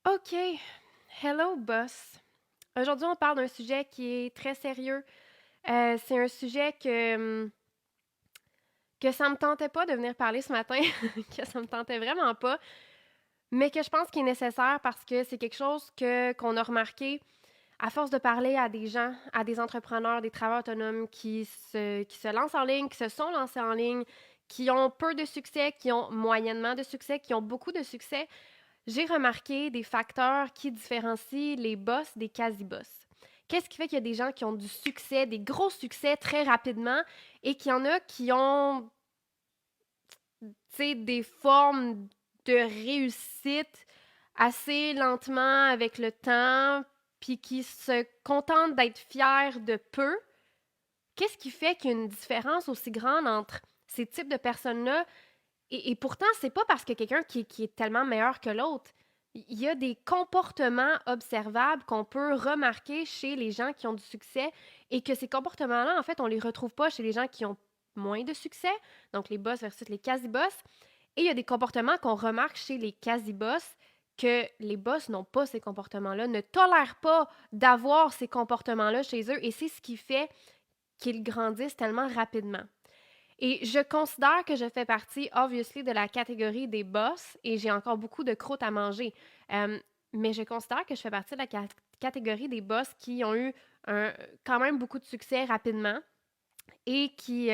OK. Hello, boss. Aujourd'hui, on parle d'un sujet qui est très sérieux. C'est un sujet que ça me tentait pas de venir parler ce matin, que ça me tentait vraiment pas, mais que je pense qu'il est nécessaire parce que c'est quelque chose qu'on a remarqué à force de parler à des gens, à des entrepreneurs, des travailleurs autonomes qui se lancent en ligne, qui se sont lancés en ligne, qui ont peu de succès, qui ont moyennement de succès, qui ont beaucoup de succès. J'ai remarqué des facteurs qui différencient les boss des quasi-boss. Qu'est-ce qui fait qu'il y a des gens qui ont du succès, des gros succès très rapidement, et qu'il y en a qui ont, tu sais, des formes de réussite assez lentement avec le temps, puis qui se contentent d'être fiers de peu? Qu'est-ce qui fait qu'il y a une différence aussi grande entre ces types de personnes-là et pourtant, c'est pas parce que quelqu'un qui est tellement meilleur que l'autre. Il y a des comportements observables qu'on peut remarquer chez les gens qui ont du succès et que ces comportements-là, en fait, on les retrouve pas chez les gens qui ont moins de succès, donc les boss versus les quasi-boss. Et il y a des comportements qu'on remarque chez les quasi-boss que les boss n'ont pas ces comportements-là, ne tolèrent pas d'avoir ces comportements-là chez eux et c'est ce qui fait qu'ils grandissent tellement rapidement. Et je considère que je fais partie, obviously, de la catégorie des boss et j'ai encore beaucoup de croûte à manger. Euh, mais je considère que je fais partie de la catégorie des boss qui ont eu quand même beaucoup de succès rapidement et qui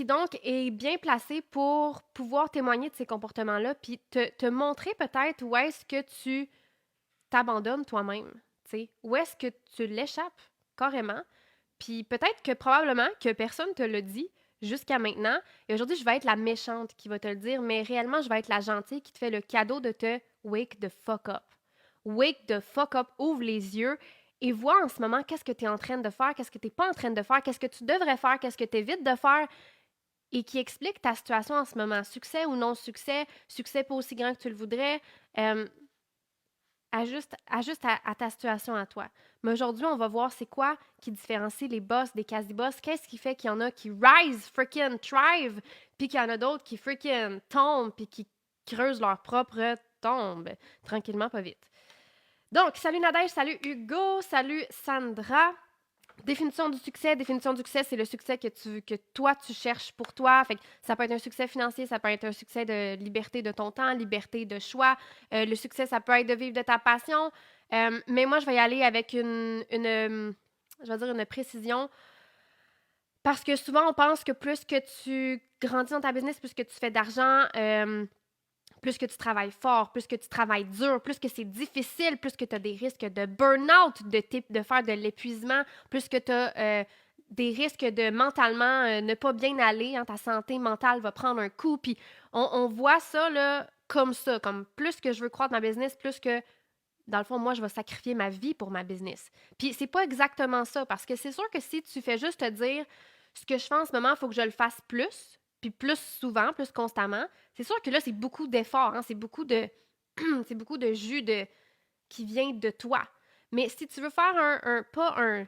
donc est bien placé pour pouvoir témoigner de ces comportements-là puis te montrer peut-être où est-ce que tu t'abandonnes toi-même, tu sais, où est-ce que tu l'échappes carrément. Puis peut-être que probablement que personne te le dit jusqu'à maintenant. Et aujourd'hui, je vais être la méchante qui va te le dire, mais réellement, je vais être la gentille qui te fait le cadeau de te wake the fuck up. Wake the fuck up, ouvre les yeux et vois en ce moment qu'est-ce que tu es en train de faire, qu'est-ce que tu n'es pas en train de faire, qu'est-ce que tu devrais faire, qu'est-ce que tu évites de faire et qui explique ta situation en ce moment. Succès ou non succès, succès pas aussi grand que tu le voudrais. Euh, ajuste à ta situation à toi. Mais aujourd'hui, on va voir c'est quoi qui différencie les boss des quasi-boss. Qu'est-ce qui fait qu'il y en a qui rise, freaking thrive, puis qu'il y en a d'autres qui freaking tombent, puis qui creusent leur propre tombe. Tranquillement, pas vite. Donc, salut Nadège, salut Hugo, salut Sandra. Définition du succès, c'est le succès que toi, tu cherches pour toi. Fait que ça peut être un succès financier, ça peut être un succès de liberté de ton temps, liberté de choix. Le succès, ça peut être de vivre de ta passion. Mais moi, je vais y aller avec je vais dire une précision. Parce que souvent, on pense que plus que tu grandis dans ta business, plus que tu fais d'argent, plus que tu travailles fort, plus que tu travailles dur, plus que c'est difficile, plus que tu as des risques de burn-out, de faire de l'épuisement, plus que tu as des risques de mentalement ne pas bien aller, hein, ta santé mentale va prendre un coup. Puis on voit ça là, comme ça, comme plus que je veux croître ma business, plus que dans le fond, moi, je vais sacrifier ma vie pour ma business. Puis c'est pas exactement ça, parce que c'est sûr que si tu fais juste te dire ce que je fais en ce moment, il faut que je le fasse plus, puis plus souvent, plus constamment, c'est sûr que là, c'est beaucoup d'efforts, hein, c'est beaucoup de c'est beaucoup de jus qui vient de toi. Mais si tu veux faire pas un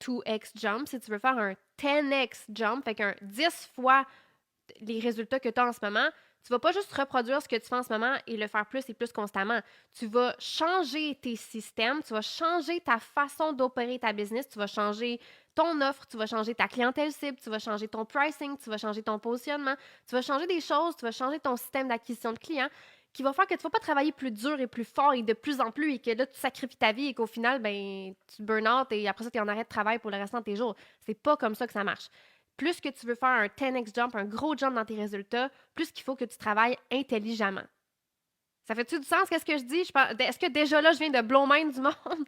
2x jump, si tu veux faire un 10x jump, fait qu'un 10 fois les résultats que tu as en ce moment, tu vas pas juste reproduire ce que tu fais en ce moment et le faire plus et plus constamment. Tu vas changer tes systèmes, tu vas changer ta façon d'opérer ta business, tu vas changer ton offre, tu vas changer ta clientèle cible, tu vas changer ton pricing, tu vas changer ton positionnement, tu vas changer des choses, tu vas changer ton système d'acquisition de clients qui va faire que tu vas pas travailler plus dur et plus fort et de plus en plus et que là, tu sacrifies ta vie et qu'au final, ben, tu burn out et après ça, tu es en arrêt de travail pour le restant de tes jours. C'est pas comme ça que ça marche. Plus que tu veux faire un 10x jump, un gros jump dans tes résultats, plus qu'il faut que tu travailles intelligemment. Ça fait-tu du sens, qu'est-ce que je dis? Est-ce que déjà là, je viens de blow mind du monde?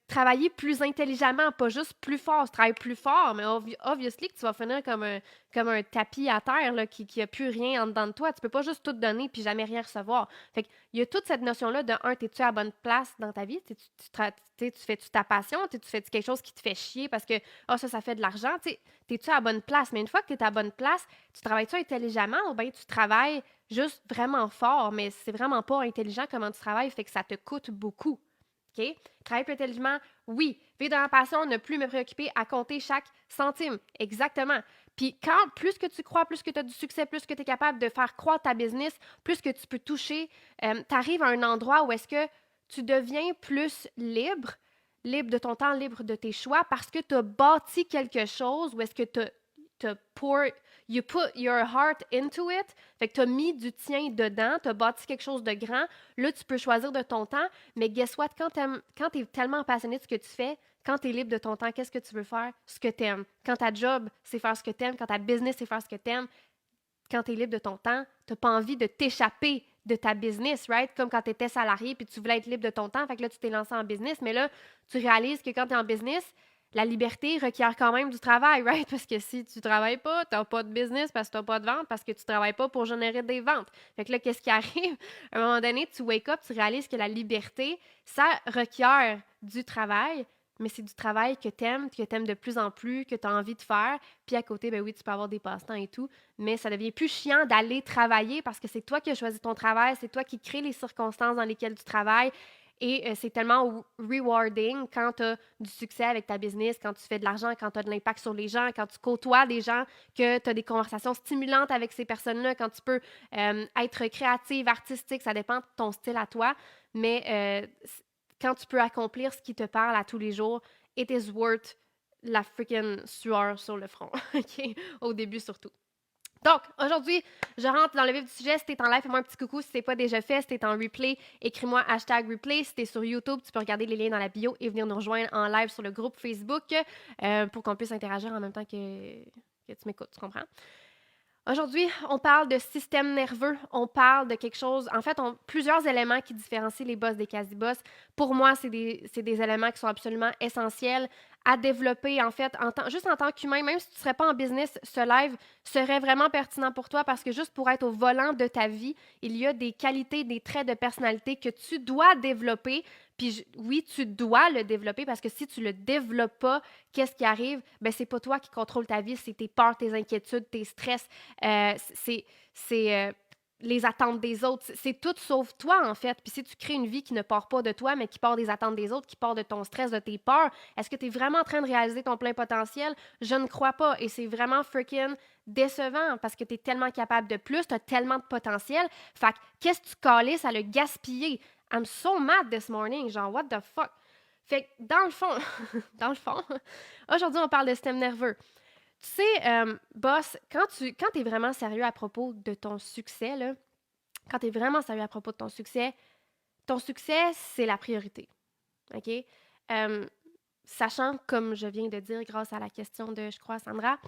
Travailler plus intelligemment, pas juste plus fort. Tu travailles plus fort, mais obviously que tu vas finir comme un tapis à terre là, qui a plus rien en dedans de toi. Tu peux pas juste tout donner puis jamais rien recevoir. Fait il y a toute cette notion-là de un, t'es-tu à la bonne place dans ta vie? Tu fais-tu ta passion? Tu fais-tu quelque chose qui te fait chier parce que ça fait de l'argent? T'es-tu à la bonne place? Mais une fois que tu es à la bonne place, tu travailles-tu intelligemment ou bien tu travailles juste vraiment fort, mais c'est vraiment pas intelligent comment tu travailles, fait que ça te coûte beaucoup. OK? Travailler plus intelligemment, oui. Vivre dans la passion, ne plus me préoccuper à compter chaque centime. Exactement. Puis plus que tu crois, plus que tu as du succès, plus que tu es capable de faire croître ta business, plus que tu peux toucher, tu arrives à un endroit où est-ce que tu deviens plus libre, libre de ton temps, libre de tes choix, parce que tu as bâti quelque chose où est-ce que you put your heart into it, fait que tu as mis du tien dedans, tu as bâti quelque chose de grand, là, tu peux choisir de ton temps, mais guess what, quand tu es tellement passionné de ce que tu fais, quand tu es libre de ton temps, qu'est-ce que tu veux faire? Ce que tu aimes. Quand ta job, c'est faire ce que tu aimes, quand ta business, c'est faire ce que tu aimes, quand tu es libre de ton temps, tu n'as pas envie de t'échapper de ta business, right? Comme quand tu étais salarié puis tu voulais être libre de ton temps, fait que là, tu t'es lancé en business, mais là, tu réalises que quand tu es en business, la liberté requiert quand même du travail, right? Parce que si tu travailles pas, tu n'as pas de business parce que tu n'as pas de vente, parce que tu travailles pas pour générer des ventes. Fait que là, qu'est-ce qui arrive? À un moment donné, tu wake up, tu réalises que la liberté, ça requiert du travail, mais c'est du travail que tu aimes de plus en plus, que tu as envie de faire. Puis à côté, ben oui, tu peux avoir des passe-temps et tout, mais ça devient plus chiant d'aller travailler parce que c'est toi qui as choisi ton travail, c'est toi qui crée les circonstances dans lesquelles tu travailles. Et c'est tellement rewarding quand tu as du succès avec ta business, quand tu fais de l'argent, quand tu as de l'impact sur les gens, quand tu côtoies des gens, que tu as des conversations stimulantes avec ces personnes-là, quand tu peux être créative, artistique, ça dépend de ton style à toi. Mais quand tu peux accomplir ce qui te parle à tous les jours, it is worth la freaking sueur sur le front, OK? Au début surtout. Donc, aujourd'hui, je rentre dans le vif du sujet. Si t'es en live, fais-moi un petit coucou. Si c'est pas déjà fait, si t'es en replay, écris-moi #replay. Si t'es sur YouTube, tu peux regarder les liens dans la bio et venir nous rejoindre en live sur le groupe Facebook pour qu'on puisse interagir en même temps que tu m'écoutes, tu comprends? Aujourd'hui, on parle de système nerveux, on parle de quelque chose, en fait, plusieurs éléments qui différencient les boss des quasi-boss. Pour moi, c'est des éléments qui sont absolument essentiels à développer, en fait, juste en tant qu'humain, même si tu ne serais pas en business, ce live serait vraiment pertinent pour toi parce que juste pour être au volant de ta vie, il y a des qualités, des traits de personnalité que tu dois développer. Puis oui, tu dois le développer parce que si tu le développes pas, qu'est-ce qui arrive? Ben, c'est pas toi qui contrôle ta vie, c'est tes peurs, tes inquiétudes, tes stress, c'est les attentes des autres. C'est tout sauf toi, en fait. Puis si tu crées une vie qui ne part pas de toi, mais qui part des attentes des autres, qui part de ton stress, de tes peurs, est-ce que tu es vraiment en train de réaliser ton plein potentiel? Je ne crois pas. Et c'est vraiment freaking décevant parce que tu es tellement capable de plus, tu as tellement de potentiel. Fait que qu'est-ce que tu calisses à le gaspiller? I'm so mad this morning. Genre, what the fuck? Fait que dans le fond, dans le fond, aujourd'hui, on parle de système nerveux. Tu sais, boss, quand tu es vraiment sérieux à propos de ton succès, là, quand tu es vraiment sérieux à propos de ton succès, c'est la priorité. OK? Sachant, comme je viens de dire grâce à la question de, je crois, Sandra,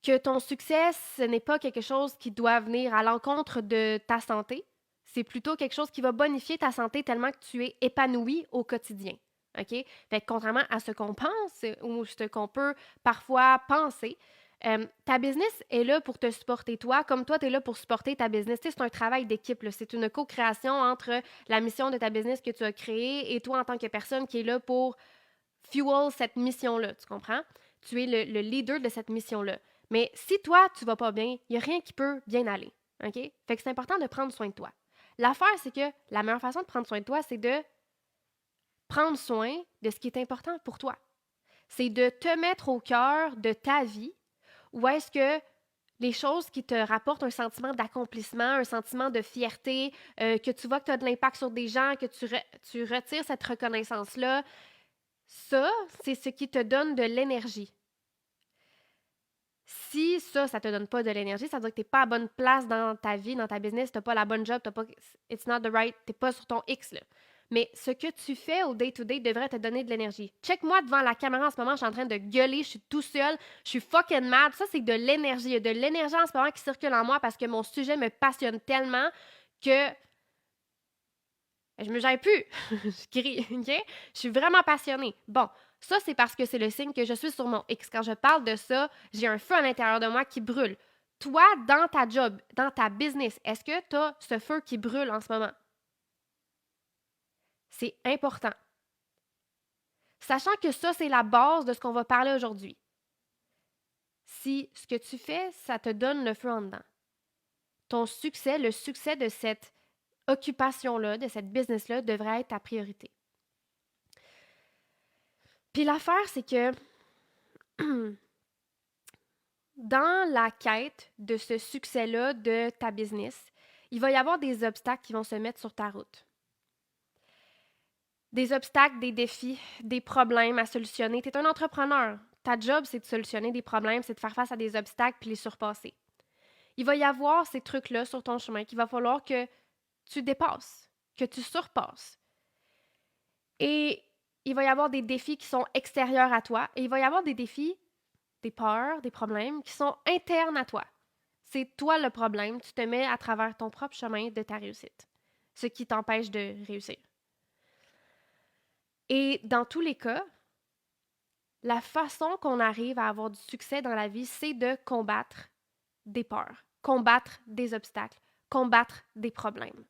que ton succès, ce n'est pas quelque chose qui doit venir à l'encontre de ta santé. C'est plutôt quelque chose qui va bonifier ta santé tellement que tu es épanoui au quotidien. OK? Fait que contrairement à ce qu'on pense ou ce qu'on peut parfois penser, ta business est là pour te supporter toi, comme toi, tu es là pour supporter ta business. Tu sais, c'est un travail d'équipe. C'est une co-création entre la mission de ta business que tu as créée et toi en tant que personne qui est là pour fuel cette mission-là. Tu comprends? Tu es le leader de cette mission-là. Mais si toi, tu vas pas bien, il n'y a rien qui peut bien aller. OK? Fait que c'est important de prendre soin de toi. L'affaire, c'est que la meilleure façon de prendre soin de toi, c'est de prendre soin de ce qui est important pour toi. C'est de te mettre au cœur de ta vie ou est-ce que les choses qui te rapportent un sentiment d'accomplissement, un sentiment de fierté, que tu vois que tu as de l'impact sur des gens, que tu retires cette reconnaissance-là, ça, c'est ce qui te donne de l'énergie. Si ça ne te donne pas de l'énergie, ça veut dire que tu n'es pas à bonne place dans ta vie, dans ta business, tu n'as pas la bonne job, it's not the right, tu n'es pas sur ton X. Là. Mais ce que tu fais au day-to-day devrait te donner de l'énergie. Check-moi devant la caméra en ce moment, je suis en train de gueuler, je suis tout seul, je suis fucking mad. Ça, c'est de l'énergie. Il y a de l'énergie en ce moment qui circule en moi parce que mon sujet me passionne tellement que je me gère plus. Je crie, OK? Je suis vraiment passionnée. Bon, ça, c'est parce que c'est le signe que je suis sur mon X. Quand je parle de ça, j'ai un feu à l'intérieur de moi qui brûle. Toi, dans ta job, dans ta business, est-ce que tu as ce feu qui brûle en ce moment? C'est important. Sachant que ça, c'est la base de ce qu'on va parler aujourd'hui. Si ce que tu fais, ça te donne le feu en dedans. Ton succès, le succès de cette occupation-là, de cette business-là, devrait être ta priorité. Puis l'affaire, c'est que dans la quête de ce succès-là de ta business, il va y avoir des obstacles qui vont se mettre sur ta route. Des obstacles, des défis, des problèmes à solutionner. Tu es un entrepreneur. Ta job, c'est de solutionner des problèmes, c'est de faire face à des obstacles puis les surpasser. Il va y avoir ces trucs-là sur ton chemin qu'il va falloir que tu dépasses, que tu surpasses. Et il va y avoir des défis qui sont extérieurs à toi et il va y avoir des défis, des peurs, des problèmes qui sont internes à toi. C'est toi le problème, tu te mets à travers ton propre chemin de ta réussite, ce qui t'empêche de réussir. Et dans tous les cas, la façon qu'on arrive à avoir du succès dans la vie, c'est de combattre des peurs, combattre des obstacles, combattre des problèmes.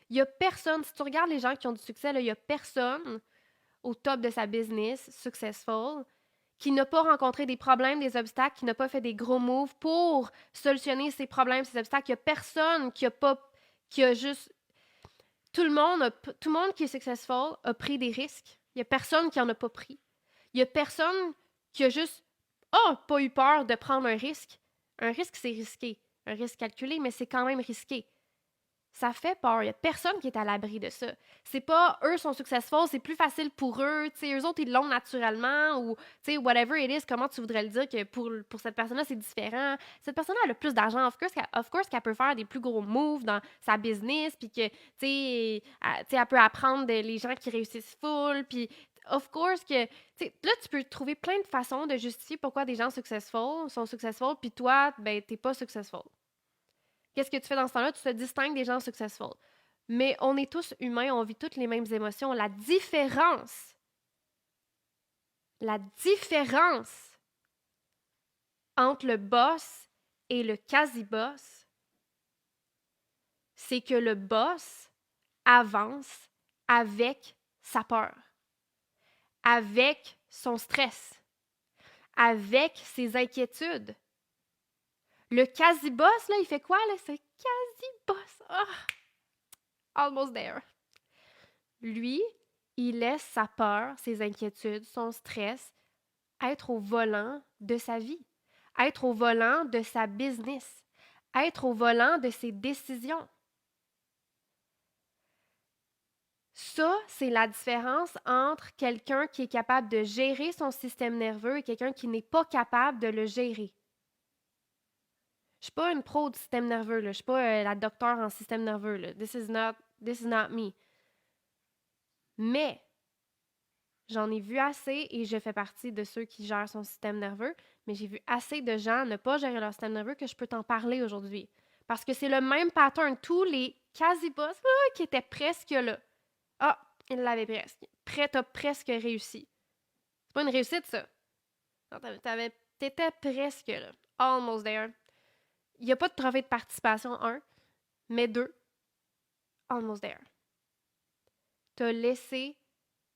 Il n'y a personne, si tu regardes les gens qui ont du succès, il n'y a personne au top de sa business, successful, qui n'a pas rencontré des problèmes, des obstacles, qui n'a pas fait des gros moves pour solutionner ces problèmes, ces obstacles. Il n'y a personne qui a juste... Tout le monde qui est successful a pris des risques. Il n'y a personne qui n'en a pas pris. Il n'y a personne qui a juste pas eu peur de prendre un risque. Un risque, c'est risqué. Un risque calculé, mais c'est quand même risqué. Ça fait peur. Il n'y a personne qui est à l'abri de ça. C'est pas eux sont successful, c'est plus facile pour eux. T'sais, eux autres, ils l'ont naturellement ou whatever it is, comment tu voudrais le dire que pour cette personne-là, c'est différent. Cette personne-là, elle a plus d'argent. Of course qu'elle peut faire des plus gros moves dans sa business, puis que, elle peut apprendre les gens qui réussissent full, puis of course que, là, tu peux trouver plein de façons de justifier pourquoi des gens sont successful, puis toi, ben, t'es pas successful. Qu'est-ce que tu fais dans ce temps-là? Tu te distingues des gens successful. Mais on est tous humains, on vit toutes les mêmes émotions. La différence entre le boss et le quasi-boss, c'est que le boss avance avec sa peur, avec son stress, avec ses inquiétudes. Le quasi-boss, là, il fait quoi, là? C'est quasi-boss. Almost there. Lui, il laisse sa peur, ses inquiétudes, son stress être au volant de sa vie, être au volant de sa business, être au volant de ses décisions. Ça, c'est la différence entre quelqu'un qui est capable de gérer son système nerveux et quelqu'un qui n'est pas capable de le gérer. Je suis pas une pro du système nerveux, là. Je suis pas la docteure en système nerveux, là. This is not me. Mais j'en ai vu assez et je fais partie de ceux qui gèrent son système nerveux, mais j'ai vu assez de gens ne pas gérer leur système nerveux que je peux t'en parler aujourd'hui. Parce que c'est le même pattern. Tous les quasi-boss qui étaient presque là. Ils l'avaient presque. T'as presque réussi. C'est pas une réussite, ça. Non, t'étais presque là. Almost there. Il n'y a pas de trophée de participation, 1, mais 2, almost there. T'as laissé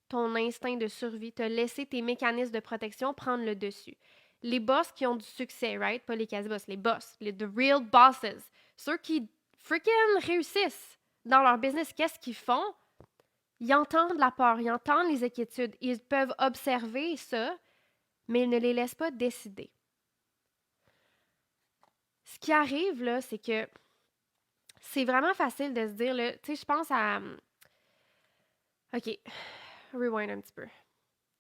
ton instinct de survie, t'as laissé tes mécanismes de protection prendre le dessus. Les boss qui ont du succès, right? Pas les quasi-boss, les boss, the real bosses. Ceux qui freaking réussissent dans leur business, qu'est-ce qu'ils font? Ils entendent la peur, ils entendent les inquiétudes, ils peuvent observer ça, mais ils ne les laissent pas décider. Ce qui arrive, là, c'est que c'est vraiment facile de se dire, là, tu sais, je pense à... OK, rewind un petit peu. Tu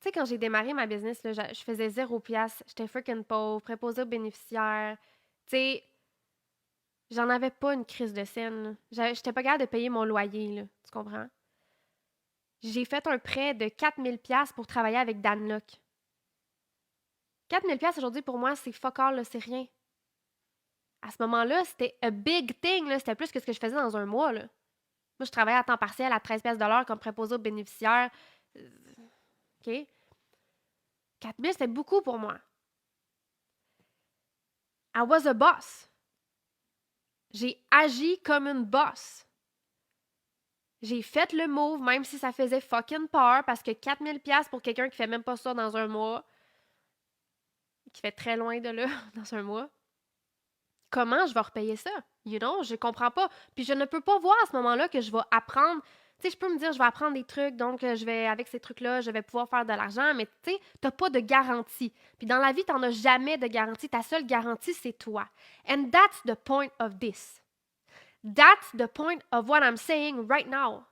sais, quand j'ai démarré ma business, là, je faisais 0$, j'étais freaking pauvre, préposée aux bénéficiaires. Tu sais, j'en avais pas une crise de scène. J'étais pas capable de payer mon loyer, là, tu comprends? J'ai fait un prêt de 4000$ pour travailler avec Dan Locke. 4000$ aujourd'hui, pour moi, c'est fuck all, là, c'est rien. À ce moment-là, c'était a big thing, là, c'était plus que ce que je faisais dans un mois, là. Moi, je travaillais à temps partiel à 13$ comme préposée aux bénéficiaires. OK? 4000, c'était beaucoup pour moi. I was a boss. J'ai agi comme une boss. J'ai fait le move, même si ça faisait fucking peur, parce que 4000$ pour quelqu'un qui fait même pas ça dans un mois, qui fait très loin de là, dans un mois, comment je vais repayer ça? You know, je comprends pas. Puis je ne peux pas voir à ce moment-là que je vais apprendre. Tu sais, je peux me dire, je vais apprendre des trucs, donc je vais, avec ces trucs-là, je vais pouvoir faire de l'argent, mais tu sais, t'as pas de garantie. Puis dans la vie, t'en as jamais de garantie. Ta seule garantie, c'est toi. And that's the point of this. That's the point of what I'm saying right now.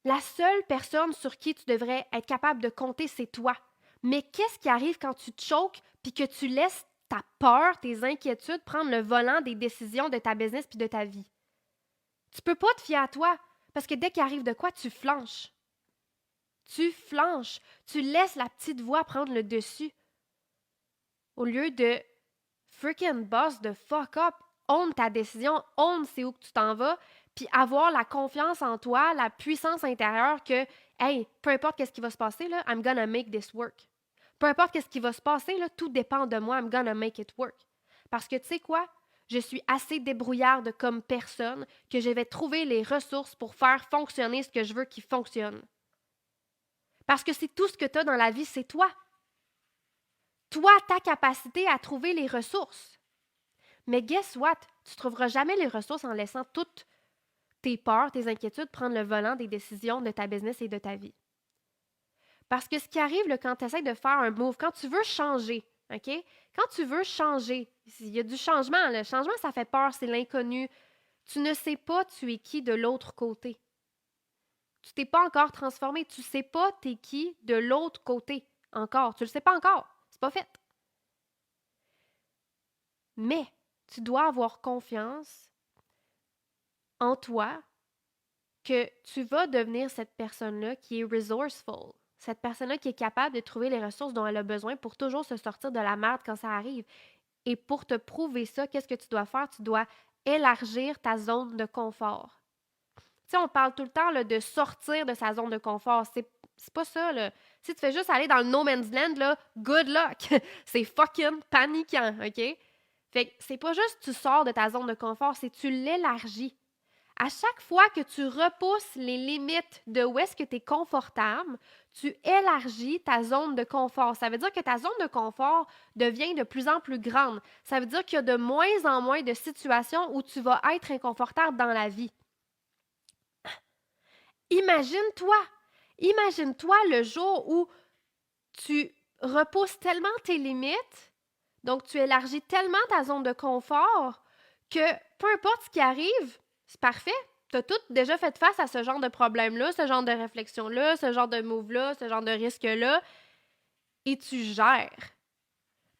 La seule personne sur qui tu devrais être capable de compter, c'est toi. Mais qu'est-ce qui arrive quand tu te choques puis que tu laisses ta peur, tes inquiétudes prendre le volant des décisions de ta business puis de ta vie? Tu peux pas te fier à toi parce que dès qu'il arrive de quoi, tu flanches. Tu flanches. Tu laisses la petite voix prendre le dessus. Au lieu de freaking boss, de fuck up, own ta décision, own c'est où que tu t'en vas, puis avoir la confiance en toi, la puissance intérieure que, hey, peu importe qu'est-ce qui va se passer, là, I'm gonna make this work. Peu importe qu'est-ce qui va se passer, là, tout dépend de moi, I'm gonna make it work. Parce que tu sais quoi? Je suis assez débrouillarde comme personne que je vais trouver les ressources pour faire fonctionner ce que je veux qu'il fonctionne. Parce que c'est tout ce que tu as dans la vie, c'est toi. Toi, ta capacité à trouver les ressources. Mais guess what? Tu ne trouveras jamais les ressources en laissant toutes tes peurs, tes inquiétudes prendre le volant des décisions de ta business et de ta vie. Parce que ce qui arrive là, quand tu essaies de faire un move, quand tu veux changer, OK? Quand tu veux changer, il y a du changement. Le changement, ça fait peur, c'est l'inconnu. Tu ne sais pas tu es qui de l'autre côté. Tu t'es pas encore transformé. Tu ne sais pas t'es qui de l'autre côté encore. Tu le sais pas encore. C'est pas fait. Mais tu dois avoir confiance en toi que tu vas devenir cette personne-là qui est resourceful. Cette personne-là qui est capable de trouver les ressources dont elle a besoin pour toujours se sortir de la merde quand ça arrive. Et pour te prouver ça, qu'est-ce que tu dois faire? Tu dois élargir ta zone de confort. Tu sais, on parle tout le temps là, de sortir de sa zone de confort. C'est pas ça, là. Si tu fais juste aller dans le no man's land, là, good luck! C'est fucking paniquant, OK? Fait que c'est pas juste tu sors de ta zone de confort, c'est tu l'élargis. À chaque fois que tu repousses les limites de où est-ce que tu es confortable, tu élargis ta zone de confort. Ça veut dire que ta zone de confort devient de plus en plus grande. Ça veut dire qu'il y a de moins en moins de situations où tu vas être inconfortable dans la vie. Imagine-toi, imagine-toi le jour où tu repousses tellement tes limites, donc tu élargis tellement ta zone de confort que peu importe ce qui arrive, c'est parfait. Tu as tout déjà fait face à ce genre de problème-là, ce genre de réflexion-là, ce genre de move-là, ce genre de risque-là, et tu gères.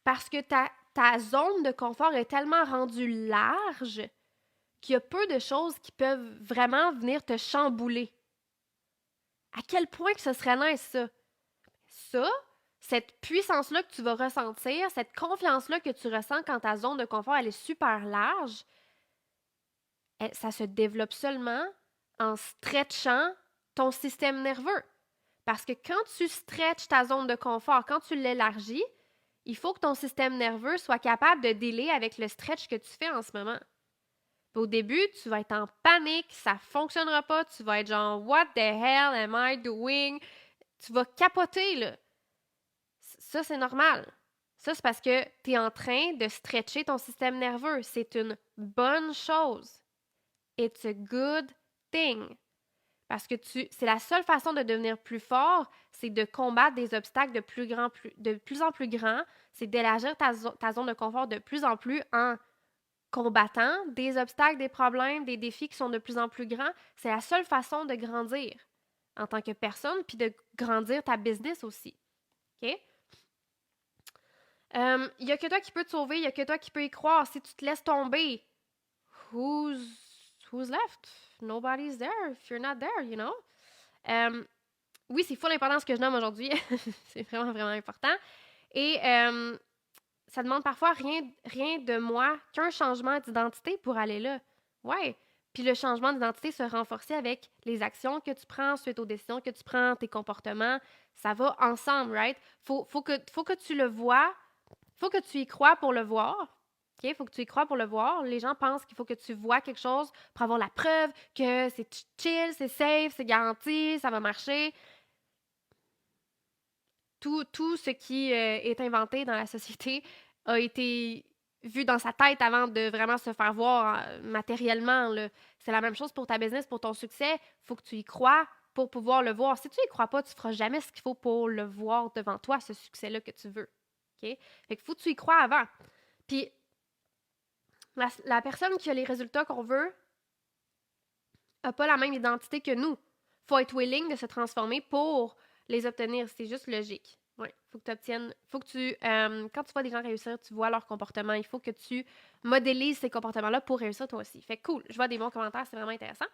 Parce que ta zone de confort est tellement rendue large qu'il y a peu de choses qui peuvent vraiment venir te chambouler. À quel point que ce serait nice, ça? Ça, cette puissance-là que tu vas ressentir, cette confiance-là que tu ressens quand ta zone de confort, elle est super large, ça se développe seulement en stretchant ton système nerveux. Parce que quand tu stretches ta zone de confort, quand tu l'élargis, il faut que ton système nerveux soit capable de dealer avec le stretch que tu fais en ce moment. Puis au début, tu vas être en panique, ça ne fonctionnera pas, tu vas être genre « What the hell am I doing? » Tu vas capoter, là. Ça, c'est normal. Ça, c'est parce que tu es en train de stretcher ton système nerveux. C'est une bonne chose. It's a good thing. Parce que c'est la seule façon de devenir plus fort, c'est de combattre des obstacles de plus en plus grands, c'est d'élargir ta zone de confort de plus en plus en combattant des obstacles, des problèmes, des défis qui sont de plus en plus grands. C'est la seule façon de grandir en tant que personne, puis de grandir ta business aussi. OK? Il n'y a que toi qui peux te sauver, il n'y a que toi qui peux y croire. Si tu te laisses tomber, who's left? Nobody's there if you're not there, you know? Oui, c'est full important ce que je nomme aujourd'hui. C'est vraiment, vraiment important. Et ça demande parfois rien de moi qu'un changement d'identité pour aller là. Ouais. Puis le changement d'identité se renforcer avec les actions que tu prends suite aux décisions que tu prends, tes comportements. Ça va ensemble, right? Faut que tu le vois. Faut que tu y crois pour le voir. OK? Faut que tu y crois pour le voir. Les gens pensent qu'il faut que tu vois quelque chose pour avoir la preuve que c'est chill, c'est safe, c'est garanti, ça va marcher. Tout ce qui est inventé dans la société a été vu dans sa tête avant de vraiment se faire voir matériellement. Là. C'est la même chose pour ta business, pour ton succès. Il faut que tu y crois pour pouvoir le voir. Si tu y crois pas, tu feras jamais ce qu'il faut pour le voir devant toi, ce succès-là que tu veux. OK? Fait que faut que tu y crois avant. Puis, la personne qui a les résultats qu'on veut n'a pas la même identité que nous. Faut être willing de se transformer pour les obtenir. C'est juste logique. Oui, faut que tu obtiennes. Faut que tu. Quand tu vois des gens réussir, tu vois leur comportement. Il faut que tu modélises ces comportements-là pour réussir toi aussi. Fait que cool. Je vois des bons commentaires, c'est vraiment intéressant.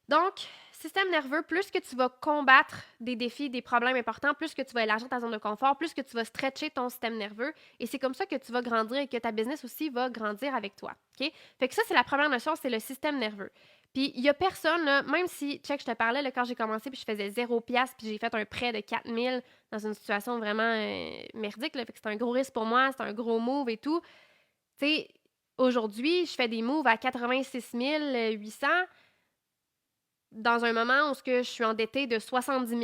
Donc, système nerveux, plus que tu vas combattre des défis, des problèmes importants, plus que tu vas élargir ta zone de confort, plus que tu vas stretcher ton système nerveux. Et c'est comme ça que tu vas grandir et que ta business aussi va grandir avec toi. OK? Fait que ça, c'est la première notion, c'est le système nerveux. Puis, il y a personne, là, même si, check, je te parlais, là, quand j'ai commencé, puis je faisais 0$, puis j'ai fait un prêt de 4000 dans une situation vraiment merdique, là, fait que c'était un gros risque pour moi, c'était un gros move et tout. Tu sais, aujourd'hui, je fais des moves à 86 800 dans un moment où je suis endettée de 70 000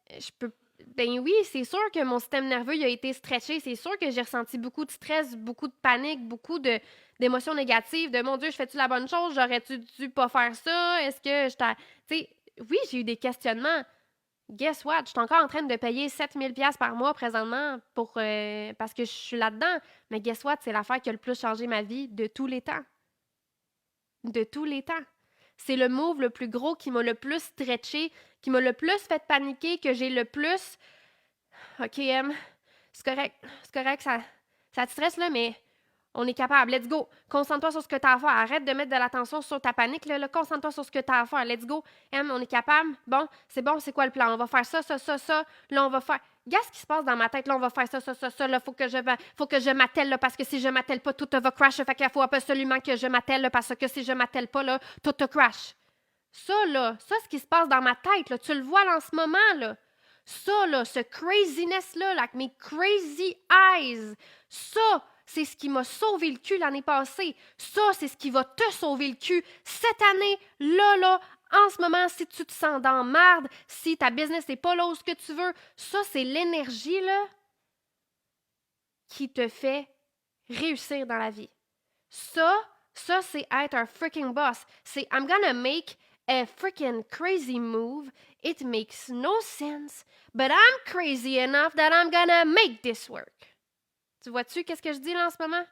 je peux. Ben oui, c'est sûr que mon système nerveux il a été stretché. C'est sûr que j'ai ressenti beaucoup de stress, beaucoup de panique, beaucoup d'émotions négatives. De mon Dieu, je fais-tu la bonne chose? J'aurais-tu dû pas faire ça? Est-ce que je t'ai. Tu sais, oui, j'ai eu des questionnements. Guess what? Je suis encore en train de payer 7000 par mois présentement parce que je suis là-dedans. Mais guess what? C'est l'affaire qui a le plus changé ma vie de tous les temps. De tous les temps. C'est le move le plus gros qui m'a le plus stretché, qui m'a le plus fait paniquer, que j'ai le plus. OK, c'est correct, ça te stresse, là, mais on est capable. Let's go. Concentre-toi sur ce que tu as à faire. Arrête de mettre de l'attention sur ta panique, là. Concentre-toi sur ce que tu as à faire. Let's go. On est capable. Bon, c'est quoi le plan? On va faire ça, ça, ça, ça. Là, on va faire. Regarde ce qui se passe dans ma tête. Là, on va faire ça, ça, ça, ça. Là, faut que je m'attelle, là, parce que si je m'attelle pas, tout va crash. Fait qu'il faut absolument que je m'attelle, là, parce que si je m'attelle pas, là, tout te crash. Ça, là, ça, ce qui se passe dans ma tête, là, tu le vois là, en ce moment, là. Ça, là, ce craziness-là, like mes crazy eyes, ça, c'est ce qui m'a sauvé le cul l'année passée. Ça, c'est ce qui va te sauver le cul cette année, là, en ce moment, si tu te sens dans merde, si ta business n'est pas là où ce que tu veux, ça, c'est l'énergie, là, qui te fait réussir dans la vie. Ça, c'est être un freaking boss. C'est I'm gonna make a freaking crazy move. It makes no sense, but I'm crazy enough that I'm gonna make this work. Tu vois-tu qu'est-ce que je dis là en ce moment?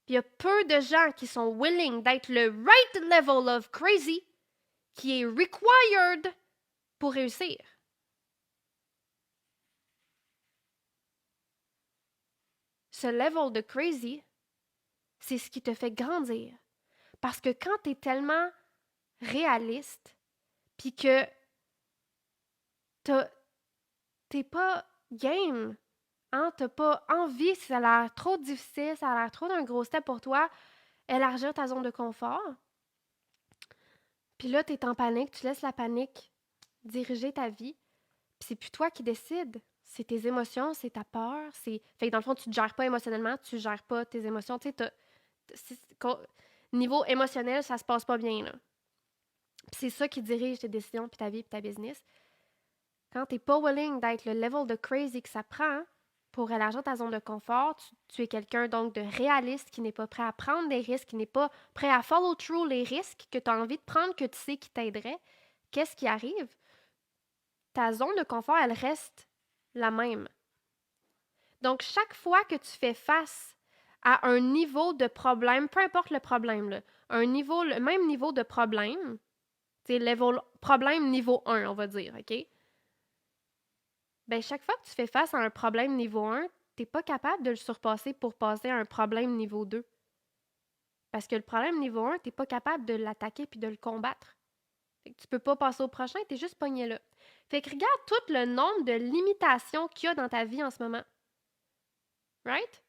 Puis il y a peu de gens qui sont willing d'être le right level of crazy qui est required pour réussir. Ce level de crazy, c'est ce qui te fait grandir. Parce que quand tu es tellement réaliste, puis que t'es pas game, hein, t'as pas envie, ça a l'air trop difficile, ça a l'air trop d'un gros step pour toi, élargir ta zone de confort. Puis là, t'es en panique, tu laisses la panique diriger ta vie, puis c'est plus toi qui décides. C'est tes émotions, c'est ta peur, c'est... Fait que dans le fond, tu te gères pas émotionnellement, tu gères pas tes émotions, tu sais, niveau émotionnel, ça se passe pas bien, là. Puis c'est ça qui dirige tes décisions, puis ta vie, puis ta business. Quand tu n'es pas willing d'être le level de crazy que ça prend pour élargir ta zone de confort, tu es quelqu'un donc de réaliste qui n'est pas prêt à prendre des risques, qui n'est pas prêt à follow through les risques que tu as envie de prendre, que tu sais qui t'aiderait. Qu'est-ce qui arrive? Ta zone de confort, elle reste la même. Donc, chaque fois que tu fais face à un niveau de problème, peu importe le problème, là, le même niveau de problème, c'est problème niveau 1, on va dire, OK? Ben, chaque fois que tu fais face à un problème niveau 1, tu n'es pas capable de le surpasser pour passer à un problème niveau 2. Parce que le problème niveau 1, tu n'es pas capable de l'attaquer puis de le combattre. Fait que tu peux pas passer au prochain, tu es juste pogné là. Fait que regarde tout le nombre de limitations qu'il y a dans ta vie en ce moment. Right?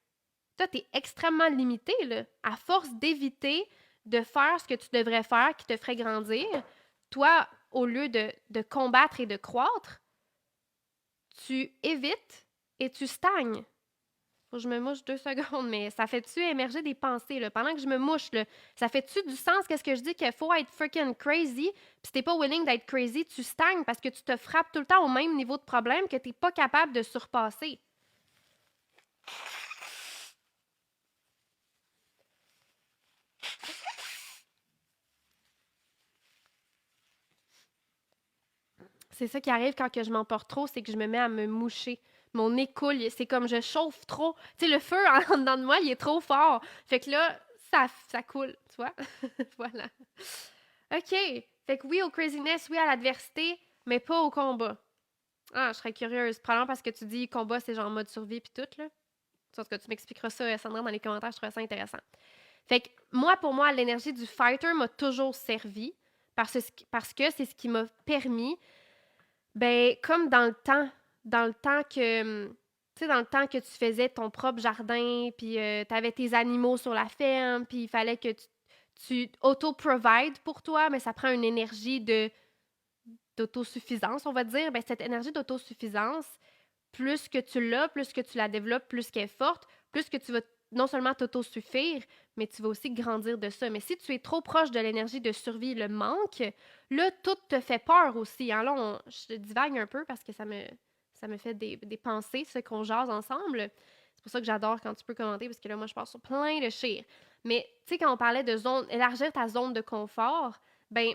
Toi, tu es extrêmement limité, là. À force d'éviter de faire ce que tu devrais faire qui te ferait grandir, toi, au lieu de combattre et de croître, tu évites et tu stagnes. Faut que je me mouche 2 secondes, mais ça fait-tu émerger des pensées, là? Pendant que je me mouche, là, ça fait-tu du sens qu'est-ce que je dis qu'il faut être freaking crazy, puis si t'es pas willing d'être crazy, tu stagnes parce que tu te frappes tout le temps au même niveau de problème que t'es pas capable de surpasser. C'est ça qui arrive quand que je m'emporte trop, c'est que je me mets à me moucher. Mon nez coule, c'est comme je chauffe trop. Tu sais, le feu en dedans de moi, il est trop fort. Fait que là, ça coule, tu vois? Voilà. OK. Fait que oui au craziness, oui à l'adversité, mais pas au combat. Ah, je serais curieuse. Probablement parce que tu dis combat, c'est genre mode survie puis tout, là. Sauf que tu m'expliqueras ça, Sandra, dans les commentaires, je trouve ça intéressant. Fait que moi, pour moi, l'énergie du fighter m'a toujours servi parce que c'est ce qui m'a permis, ben, comme dans le temps que, tu sais, dans le temps que tu faisais ton propre jardin, puis tu avais tes animaux sur la ferme, puis il fallait que tu auto-provides pour toi, mais ça prend une énergie d'autosuffisance, on va dire. Ben, cette énergie d'autosuffisance, plus que tu l'as, plus que tu la développes, plus qu'elle est forte, plus que tu vas non seulement t'autosuffire, mais tu vas aussi grandir de ça. Mais si tu es trop proche de l'énergie de survie, le manque, là, tout te fait peur aussi. Hein? Là, je divague un peu parce que ça me fait des pensées, ce qu'on jase ensemble. C'est pour ça que j'adore quand tu peux commenter, parce que là, moi, je passe sur plein de chires. Mais, tu sais, quand on parlait de zone, élargir ta zone de confort, ben,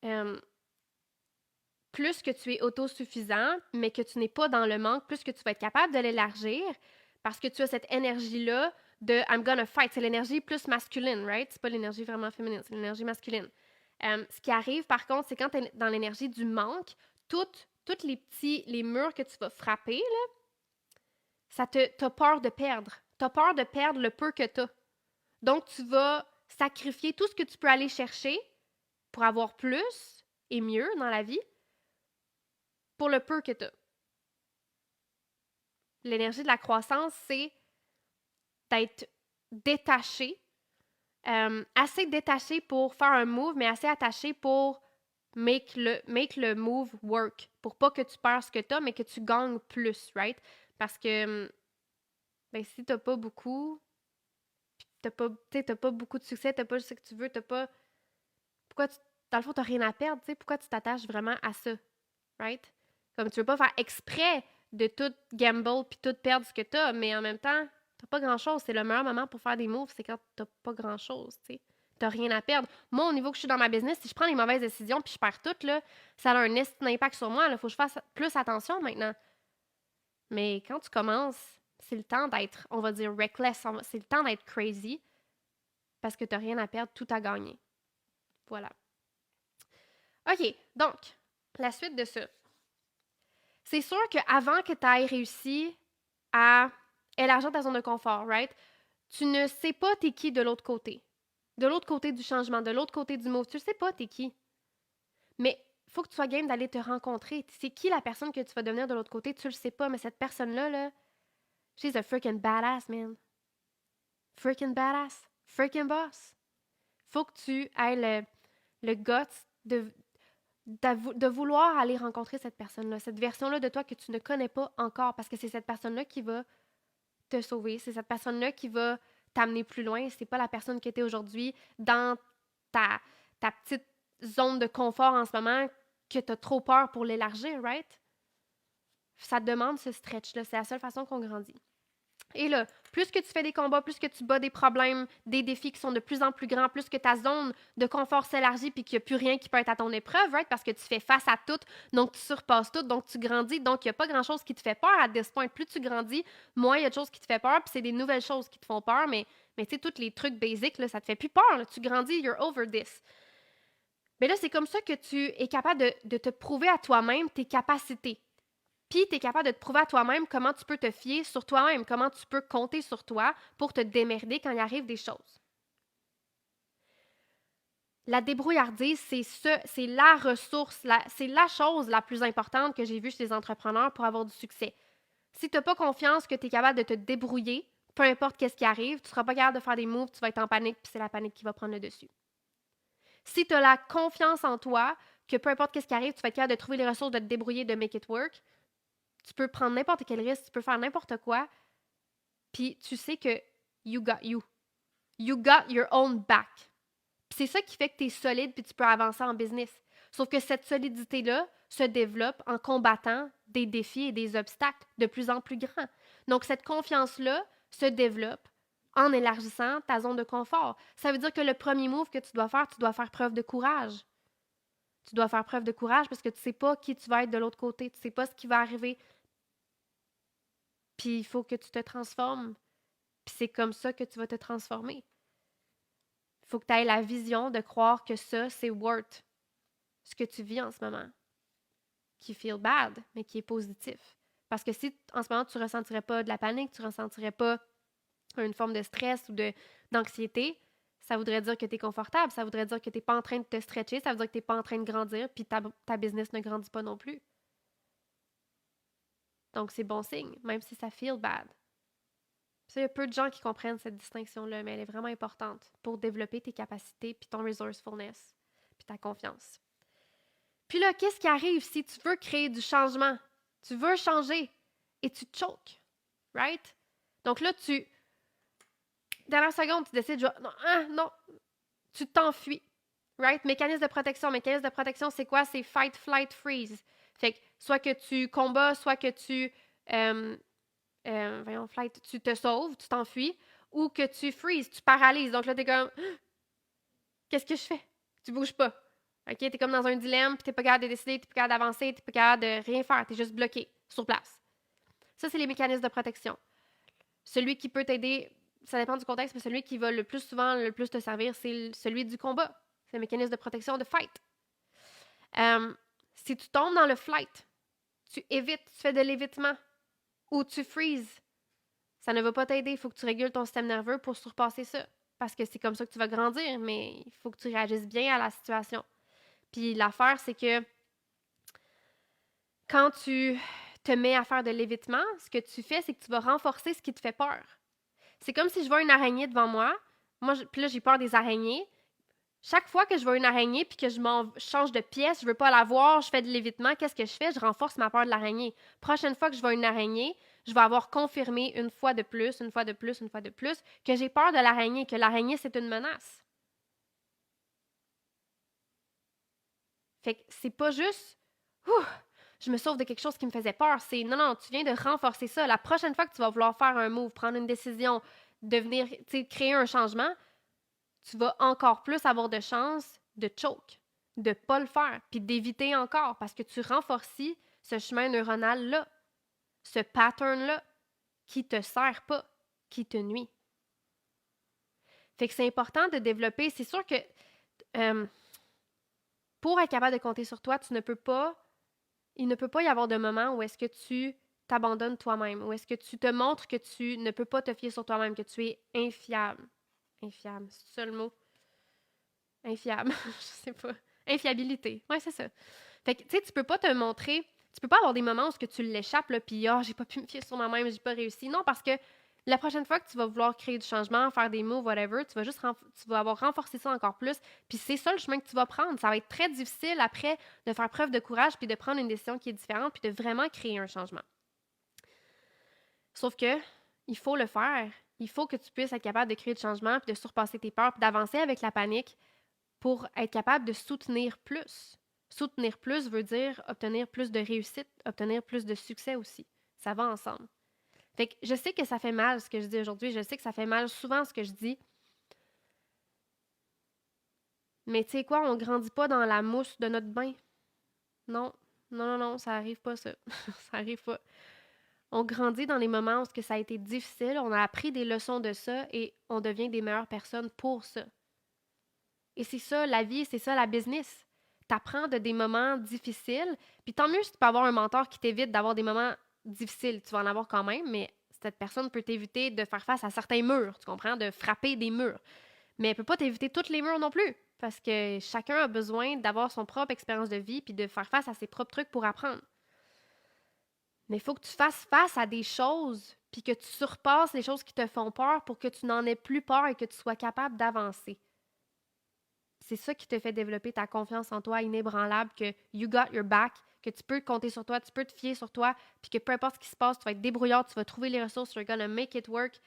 euh, plus que tu es autosuffisant, mais que tu n'es pas dans le manque, plus que tu vas être capable de l'élargir parce que tu as cette énergie-là de I'm gonna fight. C'est l'énergie plus masculine, right? C'est pas l'énergie vraiment féminine, c'est l'énergie masculine. Ce qui arrive, par contre, c'est quand tu es dans l'énergie du manque, toutes les murs que tu vas frapper, là, t'as peur de perdre. T'as peur de perdre le peu que t'as. Donc, tu vas sacrifier tout ce que tu peux aller chercher pour avoir plus et mieux dans la vie pour le peu que tu as. L'énergie de la croissance, c'est d'être détaché, assez détaché pour faire un move, mais assez attaché pour make le move work, pour pas que tu perds ce que tu as, mais que tu gagnes plus, right? Parce que ben, si t'as pas beaucoup, t'as pas beaucoup de succès, t'as pas ce que tu veux, t'as pas. Pourquoi tu. Dans le fond, t'as rien à perdre, tu sais, pourquoi tu t'attaches vraiment à ça, right? Comme tu veux pas faire exprès de tout gamble puis tout perdre ce que t'as, mais en même temps, t'as pas grand-chose. C'est le meilleur moment pour faire des moves, c'est quand t'as pas grand-chose, tu sais. T'as rien à perdre. Moi, au niveau que je suis dans ma business, si je prends les mauvaises décisions puis je perds tout, là, ça a un impact sur moi. Il faut que je fasse plus attention maintenant. Mais quand tu commences, c'est le temps d'être, on va dire, reckless. C'est le temps d'être crazy parce que t'as rien à perdre, tout à gagner. Voilà. OK, donc, la suite de ça. C'est sûr qu'avant que tu aies réussi à élargir ta zone de confort, right? Tu ne sais pas t'es qui de l'autre côté. De l'autre côté du changement, de l'autre côté du move. Tu ne sais pas t'es qui. Mais il faut que tu sois game d'aller te rencontrer. C'est qui la personne que tu vas devenir de l'autre côté? Tu le sais pas, mais cette personne-là, là, she's a freaking badass, man. Freaking badass. Freaking boss. Faut que tu aies le guts de vouloir aller rencontrer cette personne-là, cette version-là de toi que tu ne connais pas encore, parce que c'est cette personne-là qui va te sauver, c'est cette personne-là qui va t'amener plus loin, c'est pas la personne qui était aujourd'hui dans ta, ta petite zone de confort en ce moment que tu as trop peur pour l'élargir, right? Ça demande ce stretch-là, c'est la seule façon qu'on grandit. Et là, plus que tu fais des combats, plus que tu bats des problèmes, des défis qui sont de plus en plus grands, plus que ta zone de confort s'élargit puis qu'il n'y a plus rien qui peut être à ton épreuve, right? Parce que tu fais face à tout, donc tu surpasses tout, donc tu grandis, donc il n'y a pas grand-chose qui te fait peur à this point. Plus tu grandis, moins il y a de choses qui te font peur, puis c'est des nouvelles choses qui te font peur, mais tu sais, tous les trucs basiques, là, ça te fait plus peur. Là. Tu grandis, you're over this. Mais là, c'est comme ça que tu es capable de te prouver à toi-même tes capacités. Puis, tu es capable de te prouver à toi-même comment tu peux te fier sur toi-même, comment tu peux compter sur toi pour te démerder quand il arrive des choses. La débrouillardise, c'est la ressource, c'est la chose la plus importante que j'ai vue chez les entrepreneurs pour avoir du succès. Si tu n'as pas confiance que tu es capable de te débrouiller, peu importe qu'est-ce qui arrive, tu ne seras pas capable de faire des moves, tu vas être en panique, puis c'est la panique qui va prendre le dessus. Si tu as la confiance en toi, que peu importe qu'est-ce qui arrive, tu vas être capable de trouver les ressources de te débrouiller, de make it work, tu peux prendre n'importe quel risque, tu peux faire n'importe quoi, puis tu sais que you got you. You got your own back. Puis c'est ça qui fait que tu es solide puis tu peux avancer en business. Sauf que cette solidité-là se développe en combattant des défis et des obstacles de plus en plus grands. Donc, cette confiance-là se développe en élargissant ta zone de confort. Ça veut dire que le premier move que tu dois faire preuve de courage. Tu dois faire preuve de courage parce que tu ne sais pas qui tu vas être de l'autre côté. Tu ne sais pas ce qui va arriver. Puis il faut que tu te transformes. Puis c'est comme ça que tu vas te transformer. Il faut que tu aies la vision de croire que ça, c'est worth ce que tu vis en ce moment. Qui feel bad, mais qui est positif. Parce que si en ce moment tu ne ressentirais pas de la panique, tu ne ressentirais pas une forme de stress ou d'anxiété, ça voudrait dire que tu es confortable, ça voudrait dire que tu n'es pas en train de te stretcher, ça veut dire que tu n'es pas en train de grandir, puis ta business ne grandit pas non plus. Donc, c'est bon signe, même si ça feel bad. Il y a peu de gens qui comprennent cette distinction-là, mais elle est vraiment importante pour développer tes capacités, puis ton resourcefulness, puis ta confiance. Puis là, qu'est-ce qui arrive si tu veux créer du changement? Tu veux changer et tu te choques, right? Donc là, dernière seconde, tu décides, non, tu t'enfuis, right? Mécanisme de protection, c'est quoi? C'est fight, flight, freeze. Fait que soit que tu combats, soit que tu flight, tu te sauves, tu t'enfuis, ou que tu freezes, tu paralyses. Donc là, t'es comme, qu'est-ce que je fais? Tu bouges pas. OK? T'es comme dans un dilemme, puis t'es pas capable de décider, t'es pas capable d'avancer, t'es pas capable de rien faire, t'es juste bloqué sur place. Ça, c'est les mécanismes de protection. Celui qui peut t'aider, ça dépend du contexte, mais celui qui va le plus souvent, le plus te servir, c'est celui du combat. C'est le mécanisme de protection de fight. Si tu tombes dans le flight, tu évites, tu fais de l'évitement, ou tu freezes, ça ne va pas t'aider. Il faut que tu régules ton système nerveux pour surpasser ça. Parce que c'est comme ça que tu vas grandir, mais il faut que tu réagisses bien à la situation. Puis l'affaire, c'est que quand tu te mets à faire de l'évitement, ce que tu fais, c'est que tu vas renforcer ce qui te fait peur. C'est comme si je vois une araignée devant moi. Puis là, j'ai peur des araignées. Chaque fois que je vois une araignée puis que je change de pièce, je veux pas la voir, je fais de l'évitement, qu'est-ce que je fais? Je renforce ma peur de l'araignée. Prochaine fois que je vois une araignée, je vais avoir confirmé une fois de plus, que j'ai peur de l'araignée, que l'araignée, c'est une menace. Fait que c'est pas juste je me sauve de quelque chose qui me faisait peur. C'est non, tu viens de renforcer ça. La prochaine fois que tu vas vouloir faire un move, prendre une décision, créer un changement, tu vas encore plus avoir de chances de choke, de ne pas le faire, puis d'éviter encore, parce que tu renforces ce chemin neuronal-là, ce pattern-là, qui te sert pas, qui te nuit. Fait que c'est important de développer. C'est sûr que pour être capable de compter sur toi, il ne peut pas y avoir de moment où est-ce que tu t'abandonnes toi-même, où est-ce que tu te montres que tu ne peux pas te fier sur toi-même, que tu es infiable. Infiable, c'est ça le mot? Infiable, je sais pas. Infiabilité, ouais, c'est ça. Fait que, tu sais, tu peux pas te montrer, tu peux pas avoir des moments où ce que tu l'échappes, là, puis j'ai pas pu me fier sur moi-même, j'ai pas réussi. Non, parce que la prochaine fois que tu vas vouloir créer du changement, faire des moves, whatever, tu vas avoir renforcé ça encore plus, puis c'est ça le chemin que tu vas prendre. Ça va être très difficile après de faire preuve de courage, puis de prendre une décision qui est différente, puis de vraiment créer un changement. Sauf que, il faut le faire. Il faut que tu puisses être capable de créer du changement, puis de surpasser tes peurs, puis d'avancer avec la panique, pour être capable de soutenir plus. Soutenir plus veut dire obtenir plus de réussite, obtenir plus de succès aussi. Ça va ensemble. Fait que je sais que ça fait mal ce que je dis aujourd'hui, je sais que ça fait mal souvent ce que je dis, mais tu sais quoi, on grandit pas dans la mousse de notre bain. Non, non, ça arrive pas ça. Ça arrive pas. On grandit dans les moments où ça a été difficile, on a appris des leçons de ça et on devient des meilleures personnes pour ça. Et c'est ça, la vie, c'est ça, la business. T'apprends de des moments difficiles, puis tant mieux si tu peux avoir un mentor qui t'évite d'avoir des moments difficiles. Tu vas en avoir quand même, mais cette personne peut t'éviter de faire face à certains murs, tu comprends, de frapper des murs. Mais elle peut pas t'éviter tous les murs non plus, parce que chacun a besoin d'avoir son propre expérience de vie puis de faire face à ses propres trucs pour apprendre. Mais il faut que tu fasses face à des choses, puis que tu surpasses les choses qui te font peur pour que tu n'en aies plus peur et que tu sois capable d'avancer. C'est ça qui te fait développer ta confiance en toi inébranlable, que you got your back, que tu peux compter sur toi, tu peux te fier sur toi, puis que peu importe ce qui se passe, tu vas être débrouillard, tu vas trouver les ressources, you're gonna make it work.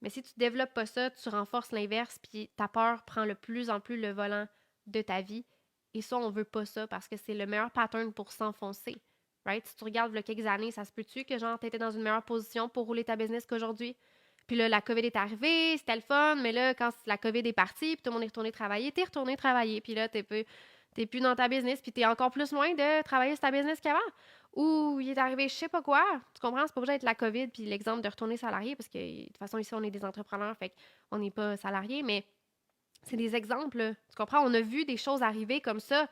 Mais si tu ne développes pas ça, tu renforces l'inverse, puis ta peur prend de plus en plus le volant de ta vie. Et ça, on veut pas ça parce que c'est le meilleur pattern pour s'enfoncer. Right? Si tu regardes il y a quelques années, ça se peut-tu que genre t'étais dans une meilleure position pour rouler ta business qu'aujourd'hui? Puis là, la COVID est arrivée, c'était le fun, mais là, quand la COVID est partie, puis tout le monde est retourné travailler, t'es retourné travailler, puis là, t'es plus dans ta business, puis t'es encore plus loin de travailler sur ta business qu'avant. Ou il est arrivé je sais pas quoi. Tu comprends? C'est pas obligé d'être la COVID puis l'exemple de retourner salarié, parce que de toute façon, ici, on est des entrepreneurs, fait qu'on n'est pas salarié, mais c'est des exemples, là. Tu comprends? On a vu des choses arriver comme ça,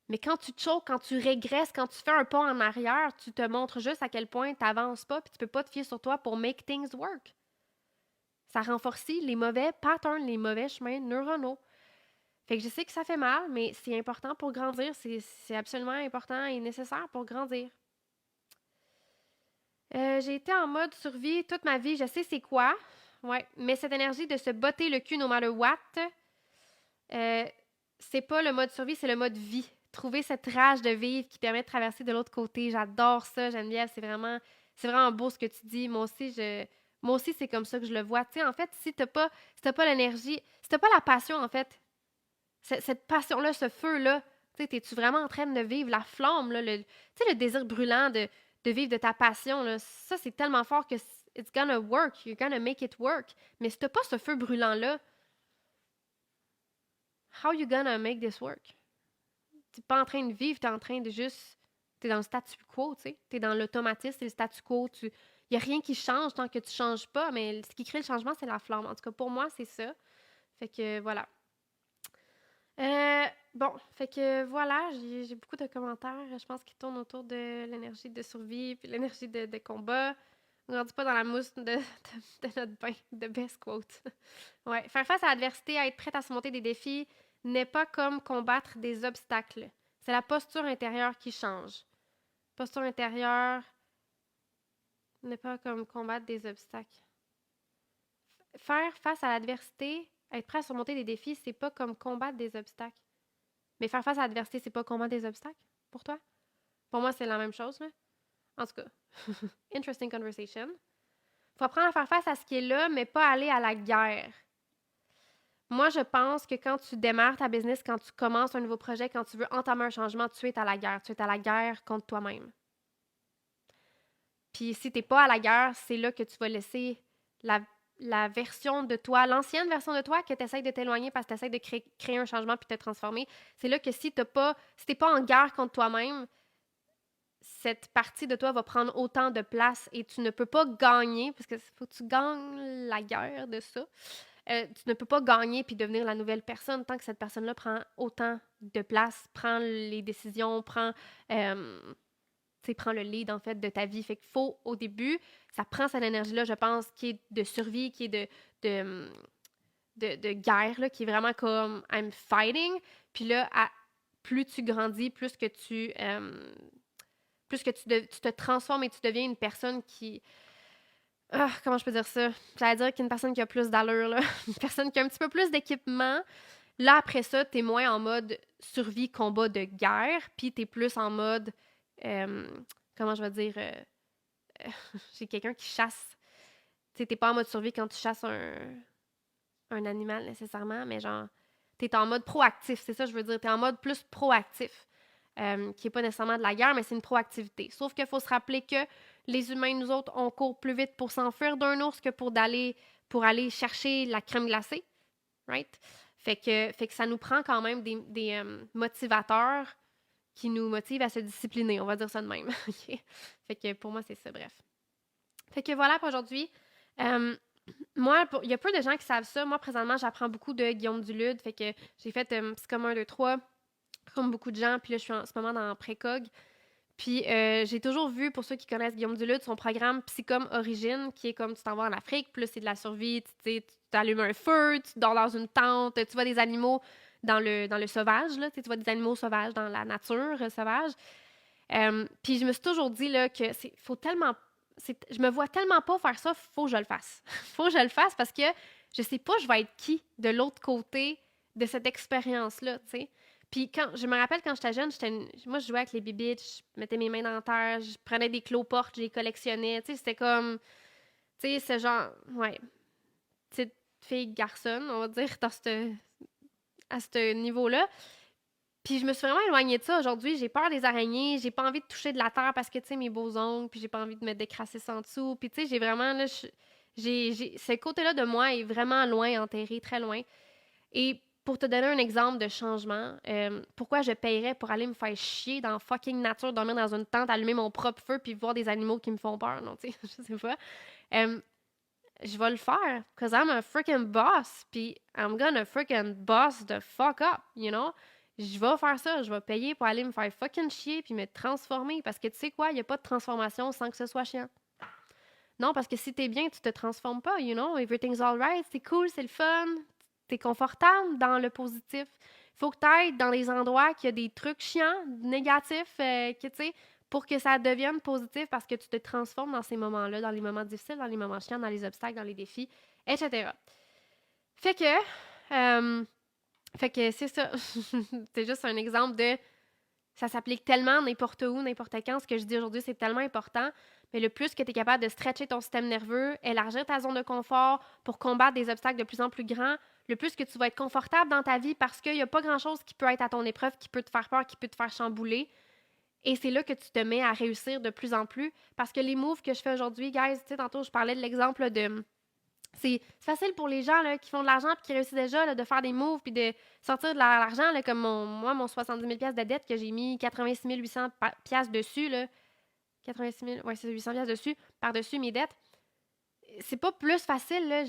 mais quand tu te choques, quand tu régresses, quand tu fais un pas en arrière, tu te montres juste à quel point tu n'avances pas, puis tu peux pas te fier sur toi pour make things work. Ça renforce les mauvais patterns, les mauvais chemins neuronaux. Fait que je sais que ça fait mal, mais c'est important pour grandir. C'est absolument important et nécessaire pour grandir. J'ai été en mode survie toute ma vie. Je sais c'est quoi. Ouais. Mais cette énergie de se botter le cul no matter what, euh, c'est pas le mode survie, c'est le mode vie. Trouver cette rage de vivre qui permet de traverser de l'autre côté. J'adore ça, Geneviève. C'est vraiment beau ce que tu dis. Moi aussi, c'est comme ça que je le vois. Tu sais, en fait, si t'as pas l'énergie, si t'as pas la passion, en fait, cette passion-là, ce feu-là, tu sais, t'es-tu vraiment en train de vivre la flamme, là, tu sais, le désir brûlant de vivre de ta passion, là, ça, c'est tellement fort que it's gonna work, you're gonna make it work. Mais si t'as pas ce feu brûlant-là, how you gonna make this work? T'es pas en train de vivre, t'es en train de juste... T'es dans le statu quo, tu sais. T'es dans l'automatisme, c'est le statu quo. Il y a rien qui change tant que tu changes pas, mais ce qui crée le changement, c'est la flamme. En tout cas, pour moi, c'est ça. Fait que, voilà. Euh, bon, fait que voilà, j'ai beaucoup de commentaires, je pense, qui tournent autour de l'énergie de survie puis l'énergie de combat. On ne pas dans la mousse de notre bain de best quote. Ouais, faire face à l'adversité, à être prête à surmonter des défis, n'est pas comme combattre des obstacles. C'est la posture intérieure qui change. Posture intérieure n'est pas comme combattre des obstacles. Faire face à l'adversité, être prêt à surmonter des défis, c'est pas comme combattre des obstacles. Mais faire face à l'adversité, c'est pas combattre des obstacles pour toi? Pour moi, c'est la même chose, là. En tout cas, interesting conversation. Faut apprendre à faire face à ce qui est là, mais pas aller à la guerre. Moi, je pense que quand tu démarres ta business, quand tu commences un nouveau projet, quand tu veux entamer un changement, tu es à la guerre. Tu es à la guerre contre toi-même. Puis si t'es pas à la guerre, c'est là que tu vas laisser la version de toi, l'ancienne version de toi que tu essaies de t'éloigner parce que tu essaies de créer un changement puis de te transformer. C'est là que si t'es pas en guerre contre toi-même, cette partie de toi va prendre autant de place et tu ne peux pas gagner, parce que faut que tu gagnes la guerre de ça. Tu ne peux pas gagner puis devenir la nouvelle personne tant que cette personne-là prend autant de place, prend les décisions, prend le lead, en fait, de ta vie. Fait qu'il faut, au début, ça prend cette énergie-là, je pense, qui est de survie, qui est de guerre, là, qui est vraiment comme « I'm fighting ». Puis là, plus tu grandis, tu te transformes et tu deviens une personne qui... comment je peux dire ça? J'allais dire qu'une personne qui a plus d'allure, là. Une personne qui a un petit peu plus d'équipement. Là, après ça, t'es moins en mode survie, combat de guerre, puis t'es plus en mode... comment je vais dire? J'ai quelqu'un qui chasse. Tu sais, t'es pas en mode survie quand tu chasses un animal, nécessairement, mais genre... T'es en mode proactif, c'est ça que je veux dire. T'es en mode plus proactif. Qui n'est pas nécessairement de la guerre, mais c'est une proactivité. Sauf qu'il faut se rappeler que les humains, nous autres, on court plus vite pour s'enfuir d'un ours que pour aller chercher la crème glacée, right? Fait que ça nous prend quand même des motivateurs qui nous motivent à se discipliner, on va dire ça de même. Okay? Fait que pour moi, c'est ça, bref. Fait que voilà pour aujourd'hui. Moi, il y a peu de gens qui savent ça. Moi, présentement, j'apprends beaucoup de Guillaume Dulude. Fait que j'ai fait Psychom 1, 2, 3 comme beaucoup de gens. Puis là, je suis en ce moment dans Précog. Puis j'ai toujours vu, pour ceux qui connaissent Guillaume Dulude, son programme Psychom Origine, qui est comme tu t'en vas en Afrique, plus c'est de la survie, tu allumes un feu, tu dors dans une tente, tu vois des animaux dans le sauvage, là, tu vois des animaux sauvages dans la nature sauvage. Puis je me suis toujours dit là, que faut tellement... je me vois tellement pas faire ça, faut que je le fasse. Faut que je le fasse parce que je sais pas je vais être qui de l'autre côté de cette expérience-là, tu sais. Puis je me rappelle quand j'étais jeune, moi je jouais avec les bibites, je mettais mes mains dans la terre, je prenais des cloportes, je les collectionnais, tu sais, c'était comme, tu sais, ce genre, ouais, petite fille garçonne, on va dire, à ce niveau-là. Puis je me suis vraiment éloignée de ça aujourd'hui. J'ai peur des araignées, j'ai pas envie de toucher de la terre parce que, tu sais, mes beaux ongles, puis j'ai pas envie de me décrasser ça en dessous. Puis, tu sais, j'ai vraiment, là, ce côté-là de moi est vraiment loin, enterré, très loin. Et pour te donner un exemple de changement, pourquoi je paierais pour aller me faire chier dans fucking nature, dormir dans une tente, allumer mon propre feu, puis voir des animaux qui me font peur, non, tu sais, je sais pas. Euh, je vais le faire, because I'm a freaking boss, puis I'm gonna freaking boss the fuck up, you know? Je vais faire ça, je vais payer pour aller me faire fucking chier puis me transformer, parce que tu sais quoi, il n'y a pas de transformation sans que ce soit chiant. Non, parce que si t'es bien, tu te transformes pas, you know? Everything's alright, c'est cool, c'est le fun, t'es confortable dans le positif. Faut que t'ailles dans les endroits qu'il y a des trucs chiants, négatifs, que tu sais, pour que ça devienne positif parce que tu te transformes dans ces moments-là, dans les moments difficiles, dans les moments chiants, dans les obstacles, dans les défis, etc. Fait que, euh, fait que c'est ça. C'est juste un exemple de ça s'applique tellement n'importe où, n'importe quand. Ce que je dis aujourd'hui, c'est tellement important. Mais le plus que tu es capable de stretcher ton système nerveux, élargir ta zone de confort pour combattre des obstacles de plus en plus grands, le plus que tu vas être confortable dans ta vie parce qu'il n'y a pas grand-chose qui peut être à ton épreuve, qui peut te faire peur, qui peut te faire chambouler. Et c'est là que tu te mets à réussir de plus en plus. Parce que les moves que je fais aujourd'hui, guys, tu sais, tantôt, je parlais de l'exemple de c'est facile pour les gens là, qui font de l'argent et qui réussissent déjà là, de faire des moves puis de sortir de l'argent, là, comme mon 70 000 de dette que j'ai mis 86 800 dessus. Là, 86 000, ouais, c'est 800 dessus, par-dessus mes dettes. C'est pas plus facile. Là,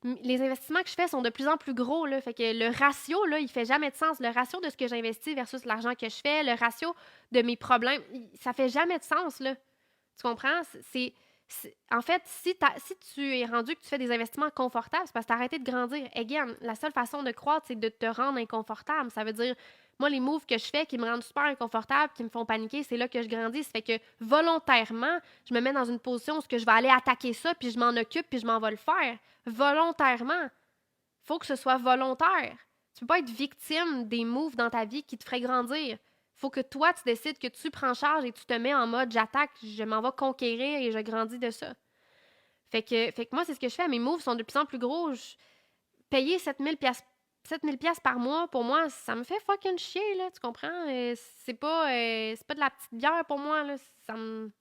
les investissements que je fais sont de plus en plus gros. Là, fait que le ratio, là, il fait jamais de sens. Le ratio de ce que j'investis versus l'argent que je fais, le ratio de mes problèmes, ça fait jamais de sens. Là. Tu comprends? En fait, si tu es rendu que tu fais des investissements confortables, c'est parce que tu as arrêté de grandir. Again, la seule façon de croître, c'est de te rendre inconfortable. Ça veut dire, moi, les moves que je fais qui me rendent super inconfortable, qui me font paniquer, c'est là que je grandis. Ça fait que volontairement, je me mets dans une position où je vais aller attaquer ça, puis je m'en occupe, puis je m'en vais le faire. Volontairement. Faut que ce soit volontaire. Tu peux pas être victime des moves dans ta vie qui te feraient grandir. Faut que toi, tu décides que tu prends charge et tu te mets en mode j'attaque, je m'en vais conquérir et je grandis de ça. Fait que moi, c'est ce que je fais. Mes moves sont de plus en plus gros. Payer 7 000 pièces par mois, pour moi, ça me fait fucking chier, là, tu comprends? C'est pas de la petite bière pour moi, là. Ça me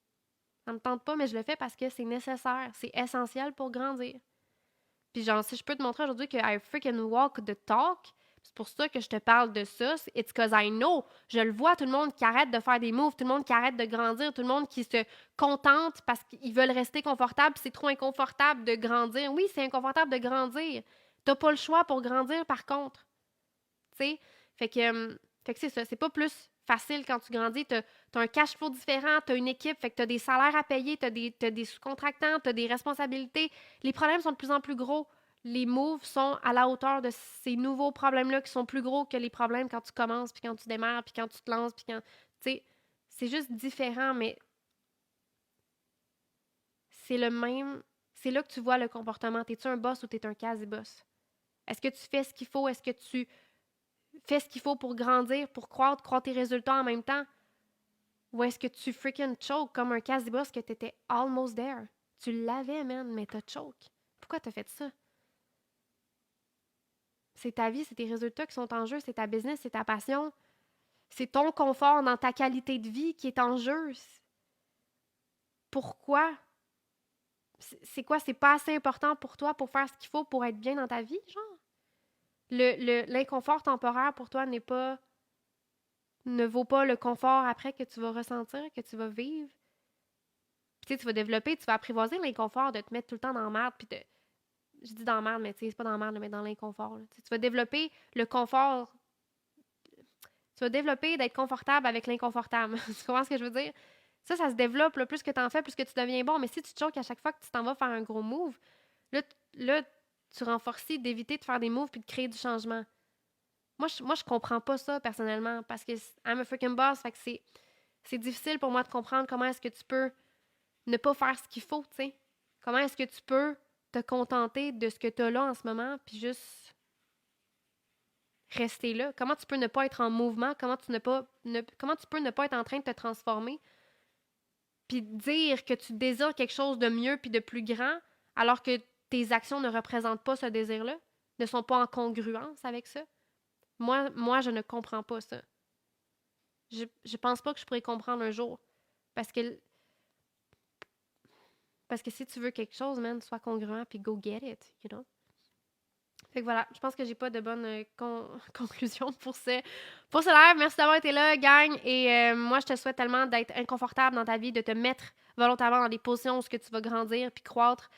tente pas, mais je le fais parce que c'est nécessaire. C'est essentiel pour grandir. Puis genre, si je peux te montrer aujourd'hui que I freaking walk the talk, c'est pour ça que je te parle de ça. It's because I know. Je le vois, tout le monde qui arrête de faire des moves, tout le monde qui arrête de grandir, tout le monde qui se contente parce qu'ils veulent rester confortables, c'est trop inconfortable de grandir. Oui, c'est inconfortable de grandir. T'as pas le choix pour grandir, par contre. Tu sais? Fait que c'est ça. C'est pas plus facile quand tu grandis. T'as un cash flow différent, t'as une équipe, fait que t'as des salaires à payer, t'as des sous-contractants, t'as des responsabilités. Les problèmes sont de plus en plus gros. Les moves sont à la hauteur de ces nouveaux problèmes-là qui sont plus gros que les problèmes quand tu commences, puis quand tu démarres, puis quand tu te lances, puis quand... Tu sais, c'est juste différent, mais c'est le même... C'est là que tu vois le comportement. T'es-tu un boss ou t'es un quasi-boss? Est-ce que tu fais ce qu'il faut? Est-ce que tu fais ce qu'il faut pour grandir, pour croître tes résultats en même temps? Ou est-ce que tu freaking choke comme un quasi-boss que t'étais almost there? Tu l'avais, man, mais t'as choke. Pourquoi t'as fait ça? C'est ta vie, c'est tes résultats qui sont en jeu, c'est ta business, c'est ta passion. C'est ton confort dans ta qualité de vie qui est en jeu. Pourquoi? C'est quoi? C'est pas assez important pour toi pour faire ce qu'il faut pour être bien dans ta vie, genre? L'inconfort temporaire pour toi ne vaut pas le confort après que tu vas ressentir, que tu vas vivre. Puis tu sais, tu vas développer, tu vas apprivoiser l'inconfort de te mettre tout le temps dans la merde, puis je dis dans la merde, mais tu sais, c'est pas dans la merde, mais dans l'inconfort. Tu vas développer le confort, tu vas développer d'être confortable avec l'inconfortable. Tu comprends ce que je veux dire? Ça se développe, là, plus que tu en fais, plus que tu deviens bon. Mais si tu te choques à chaque fois que tu t'en vas faire un gros move, là tu renforces d'éviter de faire des moves puis de créer du changement. Moi, je comprends pas ça, personnellement, parce que I'm a freaking boss, fait que c'est difficile pour moi de comprendre comment est-ce que tu peux ne pas faire ce qu'il faut, tu sais. Comment est-ce que tu peux te contenter de ce que tu as là en ce moment, puis juste rester là? Comment tu peux ne pas être en mouvement? Comment tu peux ne pas être en train de te transformer? Puis dire que tu désires quelque chose de mieux puis de plus grand, alors que tes actions ne représentent pas ce désir-là, ne sont pas en congruence avec ça? Moi, je ne comprends pas ça. je pense pas que je pourrais comprendre un jour. Parce que, parce que si tu veux quelque chose, man, sois congruent puis go get it, you know? Fait que voilà, je pense que j'ai pas de bonne conclusion pour ce live. Merci d'avoir été là, gang. Et moi, je te souhaite tellement d'être inconfortable dans ta vie, de te mettre volontairement dans des positions où tu vas grandir puis croître.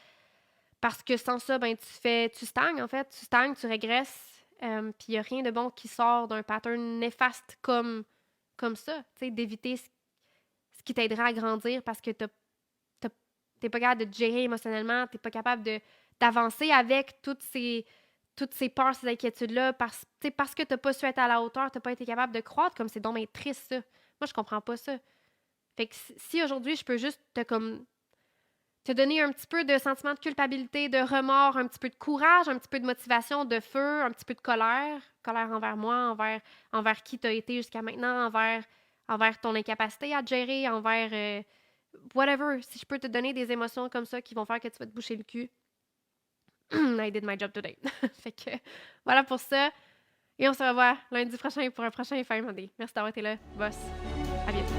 Parce que sans ça, ben tu stagnes, en fait. Tu stagnes, tu régresses. Puis il n'y a rien de bon qui sort d'un pattern néfaste comme ça. Tu sais, d'éviter ce qui t'aidera à grandir parce que t'es pas capable de te gérer émotionnellement, t'es pas capable d'avancer avec toutes ces peurs, ces inquiétudes-là, parce que t'as pas su être à la hauteur, t'as pas été capable de croître, comme c'est donc bien triste, ça. Moi, je comprends pas ça. Fait que si aujourd'hui, je peux juste te donner un petit peu de sentiment de culpabilité, de remords, un petit peu de courage, un petit peu de motivation, de feu, un petit peu de colère envers moi, envers qui t'as été jusqu'à maintenant, envers ton incapacité à te gérer, envers whatever. Si je peux te donner des émotions comme ça qui vont faire que tu vas te boucher le cul, I did my job today. Fait que voilà pour ça. Et on se revoit lundi prochain pour un prochain Fire Monday. Merci d'avoir été là, boss. À bientôt.